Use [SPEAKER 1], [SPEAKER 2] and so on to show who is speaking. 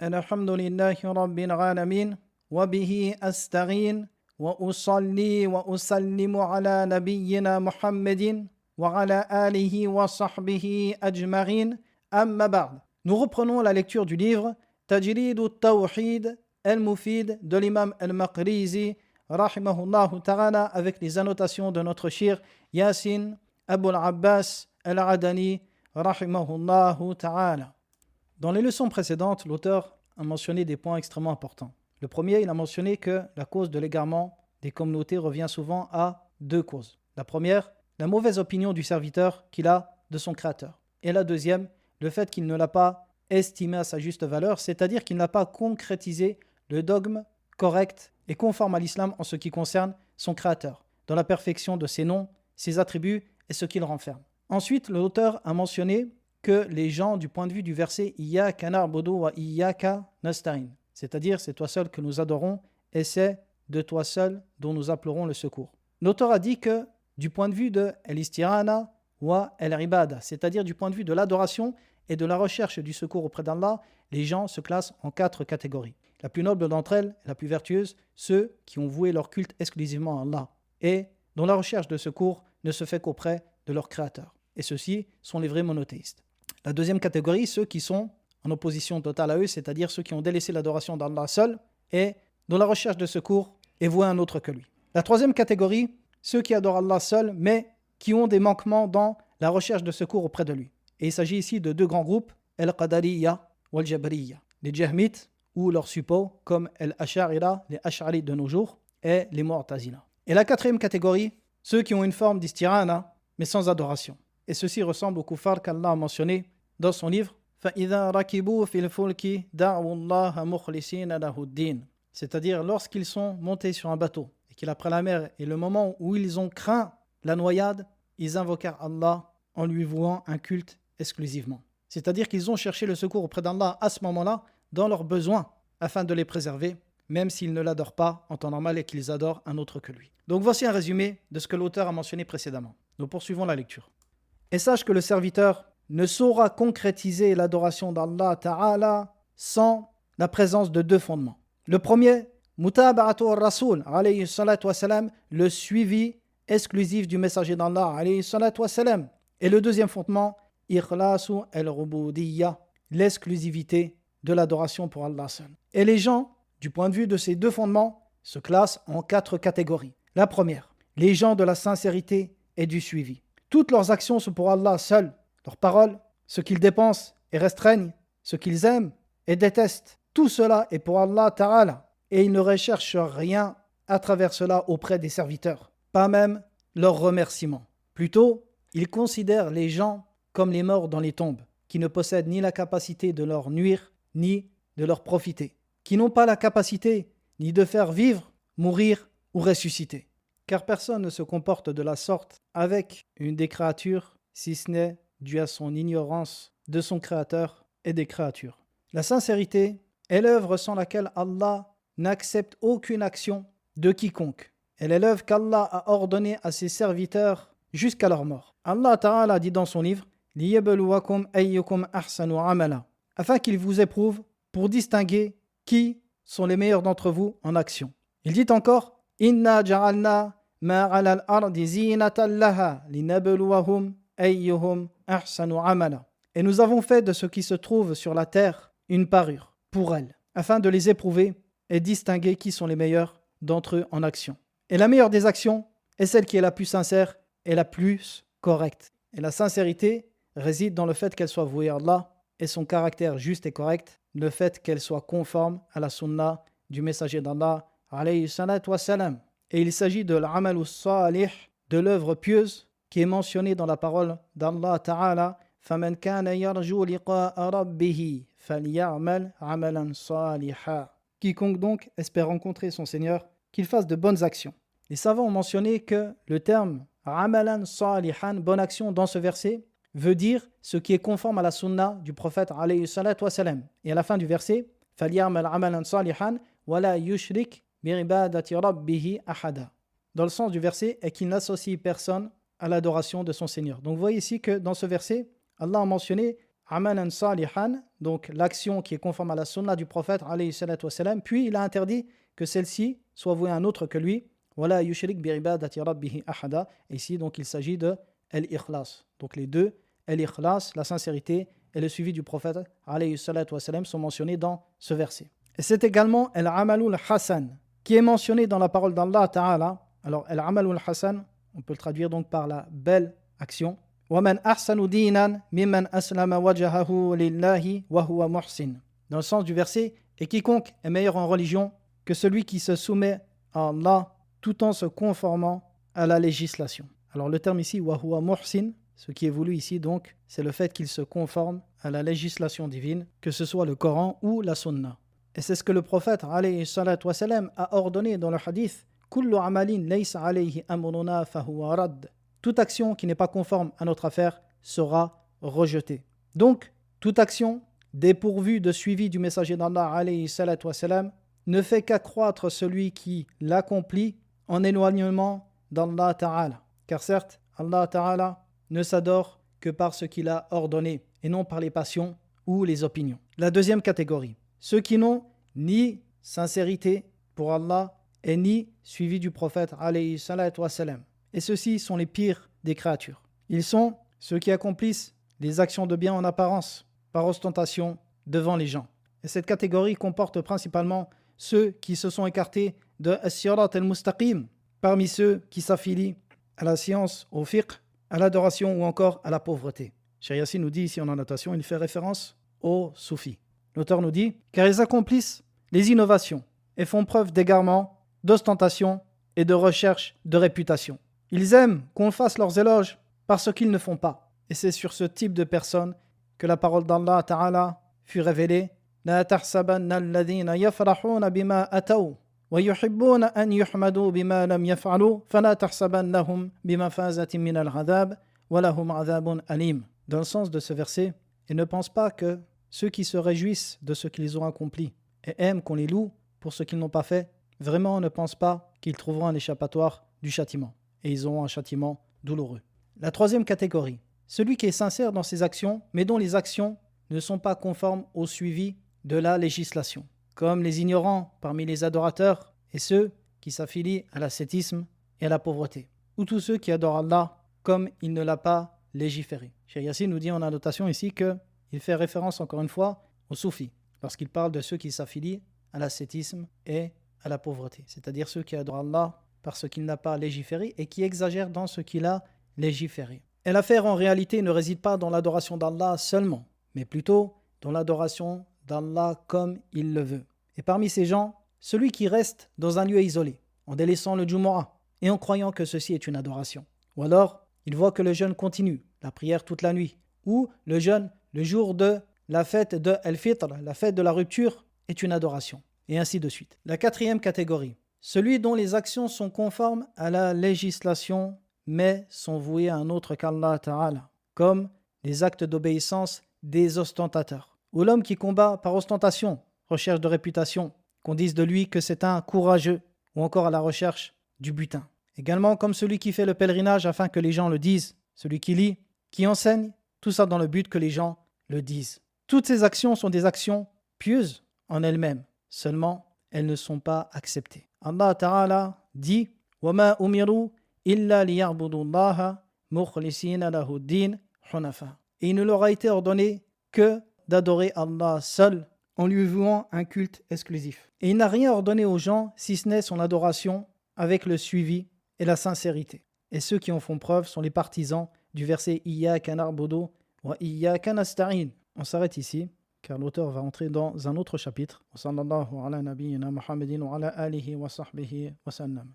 [SPEAKER 1] الحمد لله رب العالمين وبه أستعين وأصلي وأسلم على نبينا محمد وعلى آله وصحبه أجمعين أما بعد. Nous reprenons la lecture du livre Tajrid al-Tawhid al-Mufid de l'imam al-Maqrizi rahimahullah ta'ala avec les annotations de notre shir Yasin Abul Abbas al-Adani rahimahullah ta'ala. Dans les leçons précédentes, l'auteur a mentionné des points extrêmement importants. Le premier, il a mentionné que la cause de l'égarement des communautés revient souvent à deux causes. La première, la mauvaise opinion du serviteur qu'il a de son créateur. Et la deuxième, le fait qu'il ne l'a pas estimé à sa juste valeur, c'est-à-dire qu'il n'a pas concrétisé le dogme correct et conforme à l'islam en ce qui concerne son créateur, dans la perfection de ses noms, ses attributs et ce qu'il renferme. Ensuite, l'auteur a mentionné que les gens, du point de vue du verset « Iyyaka na'budu wa iyyaka nasta'in », c'est-à-dire « c'est toi seul que nous adorons et c'est de toi seul dont nous implorons le secours ». L'auteur a dit que du point de vue de « al-istirana wa al-ibada », c'est-à-dire du point de vue de l'adoration et de la recherche du secours auprès d'Allah, les gens se classent en 4 catégories. La plus noble d'entre elles, la plus vertueuse, ceux qui ont voué leur culte exclusivement à Allah et dont la recherche de secours ne se fait qu'auprès de leur créateur. Et ceux-ci sont les vrais monothéistes. La deuxième catégorie, ceux qui sont en opposition totale à eux, c'est-à-dire ceux qui ont délaissé l'adoration d'Allah seul et dont la recherche de secours est vouée à un autre que lui. La troisième catégorie, ceux qui adorent Allah seul, mais qui ont des manquements dans la recherche de secours auprès de lui. Et il s'agit ici de deux grands groupes, Al-Qadariyya ou Al-Jabariyya. Les Jahmites ou leurs suppôts, comme Al-Ash'arira, les Ash'ari de nos jours, et les Mu'tazila. Et la quatrième catégorie, ceux qui ont une forme d'istirana, mais sans adoration. Et ceci ressemble au kuffar qu'Allah a mentionné dans son livre فَإِذَا رَكِبُوا فِي الْفُلْكِ دَعْوُوا اللَّهَ مُخْلِصِينَ لَهُ الدِّينَ. C'est-à-dire lorsqu'ils sont montés sur un bateau et qu'il a pris la mer et le moment où ils ont craint la noyade, ils invoquèrent Allah en lui vouant un culte exclusivement. C'est-à-dire qu'ils ont cherché le secours auprès d'Allah à ce moment-là dans leurs besoins afin de les préserver, même s'ils ne l'adorent pas en temps normal et qu'ils adorent un autre que lui. Donc voici un résumé de ce que l'auteur a mentionné précédemment. Nous poursuivons la lecture. Et sache que le serviteur ne saura concrétiser l'adoration d'Allah Ta'ala sans la présence de deux fondements. Le premier, mutaba'atu ar-rasoul alayhi salatu wa salam, le suivi exclusif du messager d'Allah alayhi salatu wa salam. Et le deuxième fondement, ikhlasu al-rubudiyya, l'exclusivité de l'adoration pour Allah seul. Et les gens, du point de vue de ces deux fondements, se classent en 4 catégories. La première, les gens de la sincérité et du suivi. Toutes leurs actions sont pour Allah seul. Leurs paroles, ce qu'ils dépensent et restreignent, ce qu'ils aiment et détestent. Tout cela est pour Allah Ta'ala. Et ils ne recherchent rien à travers cela auprès des serviteurs. Pas même leurs remerciements. Plutôt, ils considèrent les gens comme les morts dans les tombes, qui ne possèdent ni la capacité de leur nuire, ni de leur profiter. Qui n'ont pas la capacité ni de faire vivre, mourir ou ressusciter. Car personne ne se comporte de la sorte avec une des créatures, si ce n'est dû à son ignorance de son créateur et des créatures. La sincérité est l'œuvre sans laquelle Allah n'accepte aucune action de quiconque. Elle est l'œuvre qu'Allah a ordonnée à ses serviteurs jusqu'à leur mort. Allah Ta'ala dit dans son livre « Liyabluwakum ayyukum ahsanu amala » afin qu'il vous éprouve pour distinguer qui sont les meilleurs d'entre vous en action. Il dit encore « Inna ja'alna ma 'ala al-ardi zinatan laha linabluwahum ayyuhum ahsanu amala » Et nous avons fait de ce qui se trouve sur la terre une parure pour elles, afin de les éprouver et distinguer qui sont les meilleurs d'entre eux en action. Et la meilleure des actions est celle qui est la plus sincère et la plus correcte. Et la sincérité réside dans le fait qu'elle soit vouée à Allah et son caractère juste et correct, le fait qu'elle soit conforme à la sunna du messager d'Allah alayhi salatu wa salam. Et il s'agit de l'amal salih, de l'œuvre pieuse qui est mentionnée dans la parole d'Allah Ta'ala فَمَنْ كَانَ يَرْجُو لِقَاءَ رَبِّهِ فَلْيَعْمَلْ عَمَلًا صَالِحًا. Quiconque donc espère rencontrer son Seigneur, qu'il fasse de bonnes actions. Les savants ont mentionné que le terme amalan salihan, bonne action, dans ce verset, veut dire ce qui est conforme à la sunna du prophète alayhi salatu wa salam. Et à la fin du verset, فَلْيَعْمَلْ عَمَلًا صَالِحًا وَلَا يُشْرِكْ بِعِبَادَةِ رَبِّهِ أَحَدًا. Dans le sens du verset est qu'il n'associe personne à l'adoration de son Seigneur. Donc vous voyez ici que dans ce verset, Allah a mentionné amalan salihan, donc l'action qui est conforme à la sunna du prophète, alayhi salatu wassalam, puis il a interdit que celle-ci soit vouée à un autre que lui. Wala yushrik bi ibadati rabbihi ahada. Et ici, donc, il s'agit de al-ikhlas. Donc, les deux, al-ikhlas, la sincérité, et le suivi du prophète, alayhi salatu wassalam, sont mentionnés dans ce verset. Et c'est également al-amalul hasan, qui est mentionné dans la parole d'Allah Ta'ala. Alors, al-amalul hasan, on peut le traduire donc par la belle action. وَمَنْ أَحْسَنُ دِينًا مِمَّنْ أَسْلَمَ وَجْهَهُ لِلَّهِ وَهُوَ مُحْسِنٌ. Dans le sens du verset, et quiconque est meilleur en religion que celui qui se soumet à Allah tout en se conformant à la législation. Alors le terme ici, وَهُوَ مُحْسِنٌ, ce qui est voulu ici donc, c'est le fait qu'il se conforme à la législation divine, que ce soit le Coran ou la Sunna. Et c'est ce que le prophète alayhi salatu wassalam a ordonné dans le hadith, كُلُّ عَمَلٍ لَيْسَ عَلَيْهِ أَمْرُنَا فَهُوَ رَدٌّ. Toute action qui n'est pas conforme à notre affaire sera rejetée. Donc, toute action dépourvue de suivi du messager d'Allah alayhi salatu wassalam ne fait qu'accroître celui qui l'accomplit en éloignement d'Allah Ta'ala. Car certes, Allah Ta'ala ne s'adore que par ce qu'il a ordonné et non par les passions ou les opinions. La deuxième catégorie, ceux qui n'ont ni sincérité pour Allah et ni suivi du prophète alayhi salatu wassalam. Et ceux-ci sont les pires des créatures. Ils sont ceux qui accomplissent des actions de bien en apparence, par ostentation, devant les gens. Et cette catégorie comporte principalement ceux qui se sont écartés de as-sirat al-mustaqim, parmi ceux qui s'affilient à la science, au fiqh, à l'adoration ou encore à la pauvreté. Cheikh Yassine nous dit ici en annotation, il fait référence aux soufis. L'auteur nous dit, car ils accomplissent les innovations et font preuve d'égarement, d'ostentation et de recherche de réputation. Ils aiment qu'on fasse leurs éloges par ce qu'ils ne font pas. Et c'est sur ce type de personnes que la parole d'Allah Ta'ala fut révélée. La tahsabanna alladhina yafrahuna bima ataw wa yuhibbuna an yuhmadu bima lam yaf'alu fala tahsabannahum bimafazatin min al-'adhab wa lahum 'adhabun alim. Dans le sens de ce verset, ils ne pensent pas que ceux qui se réjouissent de ce qu'ils ont accompli et aiment qu'on les loue pour ce qu'ils n'ont pas fait, vraiment ne pensent pas qu'ils trouveront un échappatoire du châtiment. Et ils auront un châtiment douloureux. La troisième catégorie, celui qui est sincère dans ses actions, mais dont les actions ne sont pas conformes au suivi de la législation, comme les ignorants parmi les adorateurs et ceux qui s'affilient à l'ascétisme et à la pauvreté, ou tous ceux qui adorent Allah comme il ne l'a pas légiféré. Cheikh Yassine nous dit en annotation ici qu'il fait référence encore une fois aux soufis, lorsqu'il parle de ceux qui s'affilient à l'ascétisme et à la pauvreté, c'est-à-dire ceux qui adorent Allah par ce qu'il n'a pas légiféré et qui exagère dans ce qu'il a légiféré. Et l'affaire en réalité ne réside pas dans l'adoration d'Allah seulement, mais plutôt dans l'adoration d'Allah comme il le veut. Et parmi ces gens, celui qui reste dans un lieu isolé, en délaissant le Jumu'ah et en croyant que ceci est une adoration. Ou alors, il voit que le jeûne continue, la prière toute la nuit, ou le jeûne le jour de la fête de Al-Fitr, la fête de la rupture, est une adoration. Et ainsi de suite. La quatrième catégorie, celui dont les actions sont conformes à la législation, mais sont vouées à un autre qu'Allah Ta'ala, comme les actes d'obéissance des ostentateurs. Ou l'homme qui combat par ostentation, recherche de réputation, qu'on dise de lui que c'est un courageux, ou encore à la recherche du butin. Également comme celui qui fait le pèlerinage afin que les gens le disent, celui qui lit, qui enseigne, tout ça dans le but que les gens le disent. Toutes ces actions sont des actions pieuses en elles-mêmes, seulement elles ne sont pas acceptées. Allah Ta'ala dit وَمَا أُمِرُوا إِلَّا لِيَعْبُدُوا اللَّهَ مُخْلِصِينَ لَهُ الدِّينَ حُنَفَاءَ. Et il ne leur a été ordonné que d'adorer Allah seul en lui vouant un culte exclusif. Et il n'a rien ordonné aux gens si ce n'est son adoration avec le suivi et la sincérité. Et ceux qui en font preuve sont les partisans du verset Iyyaka na'budu wa iyyaka nasta'in. On s'arrête ici, car l'auteur va entrer dans un autre chapitre. Wa sallallahu ala nabiyyina Muhammadin wa ala alihi wa sahbihi wa sallam.